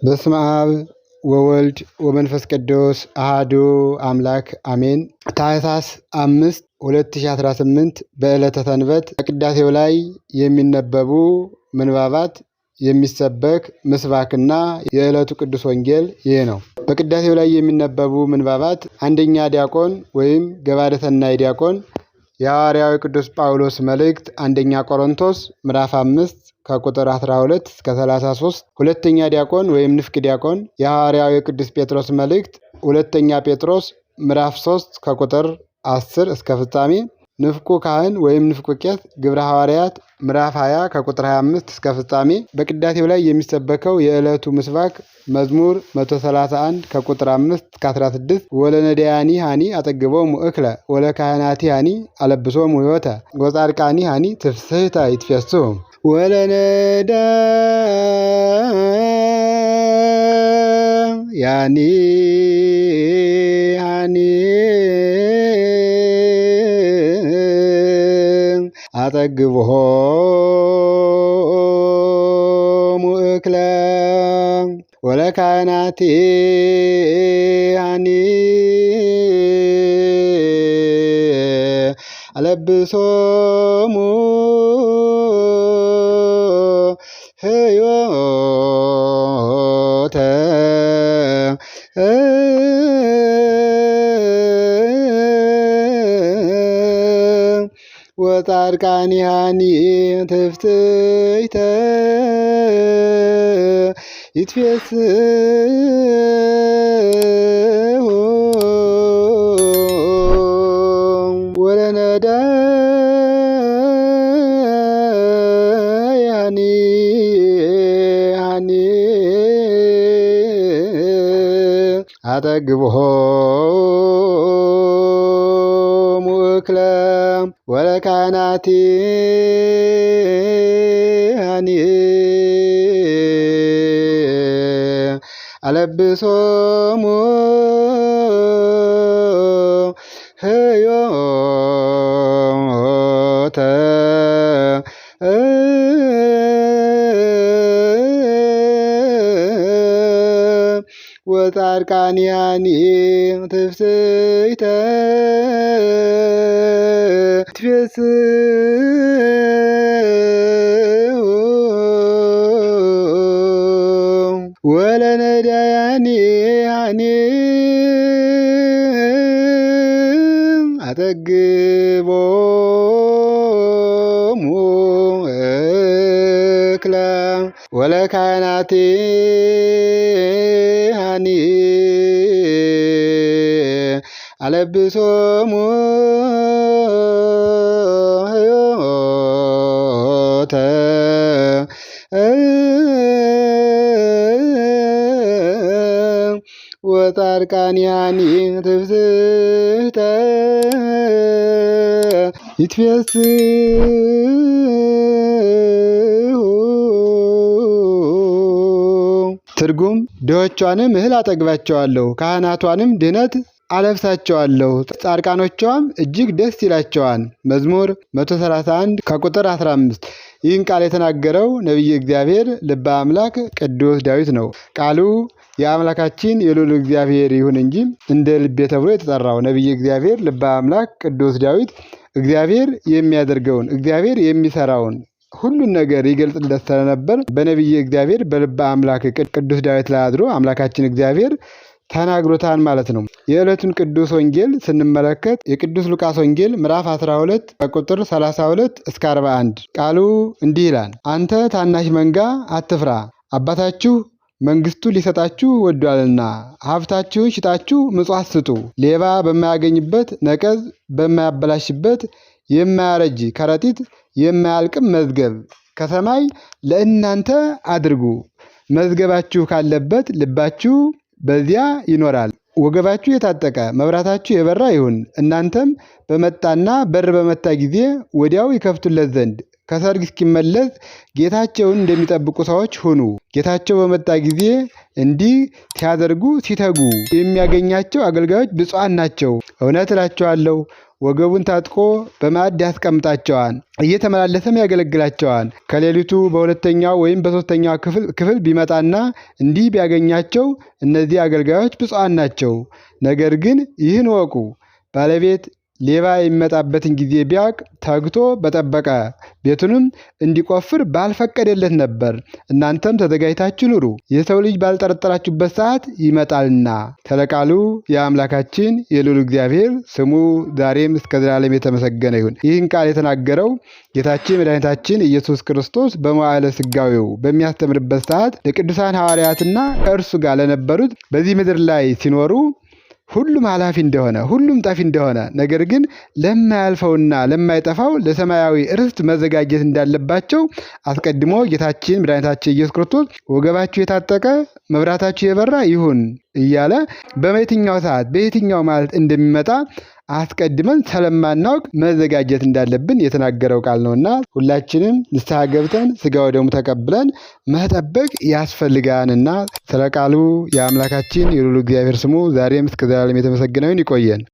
በስመ አብ ወወልድ ወመንፈስ ቅዱስ አሐዱ አምላክ አሜን። ታኅሳስ 5 2018 በዕለተ ሰንበት በቅዳሴው ላይ የሚነበቡ ምንባባት የሚሰበክ ምስባክና የዕለቱ ቅዱስ ወንጌል ይህ ነው። በቅዳሴው ላይ የሚነበቡ ምንባባት አንደኛ ዲያቆን ወይም ገባረ ሰናይ ዲያቆን የሐዋርያው ቅዱስ ጳውሎስ መልእክት አንደኛ ቆሮንቶስ ምዕራፍ 5 ከቁጥር 12 እስከ 33። ሁለተኛ ዲያቆን ወይም ንፍቅ ዲያቆን የሐዋርያው ቅዱስ ጴጥሮስ መልእክት ሁለተኛ ጴጥሮስ ምዕራፍ 3 ከቁጥር 10 እስከ ፍጻሜ። ንፍቁ ካህን ወይም ንፍቁ ቄስ ግብረ ሐዋርያት ምዕራፍ 20 ከቁጥር 25 እስከ ፍጻሜ። በቅዳሴው ላይ የሚሰበከው የዕለቱ ምስባክ መዝሙር 131 ከቁጥር 5 እስከ 16 ወለነዳያኒ ሃኒ አጠግቦሙ እክለ ወለካህናቲ ሃኒ አለብሶሙ ሕይወተ ወጻድቃኒ ሃኒ ትፍስሕተ ይትፌስሑ ወለነዳያኒ ሃኒ አጠግቦሙ እክለ ወለካህናቲ ሃኒ አለብሶሙ ሕይወተ ወጻድቃኒ ሃኒ ትፍስሕተ ይትፌስሑ ወለነዳያኒ ሃኒ አጠግቦሙ እክለ ወለካህናቲ ሃኒ አለብሶሙ ሕይወተ ወጻድቃኒ ሃኒ ትፍስሕተ ይትፌስሑ ወለነዳያኒ ሃኒ አጠግቦሙ እክለ ወለካህናቲ ሃኒ አለብሶሙ ሕይወተ ወጻድቃኒ ሃኒ ትፍስሕተ ይትፌስሑ ትርጉም ድሆቿንም እህል አጠግባቸዋለሁ፣ ካህናቷንም ድህነት አለብሳቸዋለሁ፣ ጻድቃኖቿም እጅግ ደስ ይላቸዋል። መዝሙር 131 ከቁጥር 15። ይህን ቃል የተናገረው ነቢየ እግዚአብሔር ልበ አምላክ ቅዱስ ዳዊት ነው። ቃሉ የአምላካችን የልዑል እግዚአብሔር ይሁን እንጂ እንደ ልቤ ተብሎ የተጠራው ነቢየ እግዚአብሔር ልበ አምላክ ቅዱስ ዳዊት እግዚአብሔር የሚያደርገውን እግዚአብሔር የሚሰራውን ሁሉን ነገር ይገልጽለት ስለነበር በነቢየ እግዚአብሔር በልበ አምላክ ቅዱስ ዳዊት ላይ አድሮ አምላካችን እግዚአብሔር ተናግሮታል ማለት ነው። የዕለቱን ቅዱስ ወንጌል ስንመለከት የቅዱስ ሉቃስ ወንጌል ምዕራፍ 12 ከቁጥር 32 እስከ 41 ቃሉ እንዲህ ይላል። አንተ ታናሽ መንጋ አትፍራ፣ አባታችሁ መንግስቱ ሊሰጣችሁ ወዷልና። ሀብታችሁን ሽጣችሁ ምጽዋት ስጡ፣ ሌባ በማያገኝበት ነቀዝ በማያበላሽበት የማያረጅ ከረጢት የማያልቅም መዝገብ ከሰማይ ለእናንተ አድርጉ። መዝገባችሁ ካለበት ልባችሁ በዚያ ይኖራል። ወገባችሁ የታጠቀ መብራታችሁ የበራ ይሁን። እናንተም በመጣና በር በመታ ጊዜ ወዲያው ይከፍቱለት ዘንድ ከሰርግ እስኪመለስ ጌታቸውን እንደሚጠብቁ ሰዎች ሁኑ። ጌታቸው በመጣ ጊዜ እንዲህ ሲያደርጉ ሲተጉ የሚያገኛቸው አገልጋዮች ብፁዓን ናቸው። እውነት እላችኋለሁ ወገቡን ታጥቆ በማዕድ ያስቀምጣቸዋል፣ እየተመላለሰም ያገለግላቸዋል። ከሌሊቱ በሁለተኛው ወይም በሦስተኛው ክፍል ቢመጣና እንዲህ ቢያገኛቸው እነዚህ አገልጋዮች ብፁዓን ናቸው። ነገር ግን ይህን እወቁ፣ ባለቤት ሌባ የሚመጣበትን ጊዜ ቢያውቅ ተግቶ በጠበቀ፣ ቤቱንም እንዲቆፍር ባልፈቀደለት ነበር። እናንተም ተዘጋጅታችሁ ኑሩ፣ የሰው ልጅ ባልጠረጠራችሁበት ሰዓት ይመጣልና። ስለ ቃሉ የአምላካችን የልዑል እግዚአብሔር ስሙ ዛሬም እስከ ዘላለም የተመሰገነ ይሁን። ይህን ቃል የተናገረው ጌታችን መድኃኒታችን ኢየሱስ ክርስቶስ በመዋዕለ ሥጋዌው በሚያስተምርበት ሰዓት ለቅዱሳን ሐዋርያትና ከእርሱ ጋር ለነበሩት በዚህ ምድር ላይ ሲኖሩ ሁሉም ኃላፊ እንደሆነ ሁሉም ጠፊ እንደሆነ ነገር ግን ለማያልፈውና ለማይጠፋው ለሰማያዊ ርስት መዘጋጀት እንዳለባቸው አስቀድሞ ጌታችን መድኃኒታችን ኢየሱስ ክርስቶስ ወገባችሁ የታጠቀ መብራታችሁ የበራ ይሁን እያለ በየትኛው ሰዓት በየትኛው ማለት እንደሚመጣ አስቀድመን ስለማናውቅ መዘጋጀት እንዳለብን የተናገረው ቃል ነውና ሁላችንም ንስሐ ገብተን ሥጋ ወደሙ ተቀብለን መጠበቅ ያስፈልጋንና ስለ ቃሉ የአምላካችን የልዑል እግዚአብሔር ስሙ ዛሬም እስከ ዘላለም የተመሰገነ ይሁን። ይቆየን።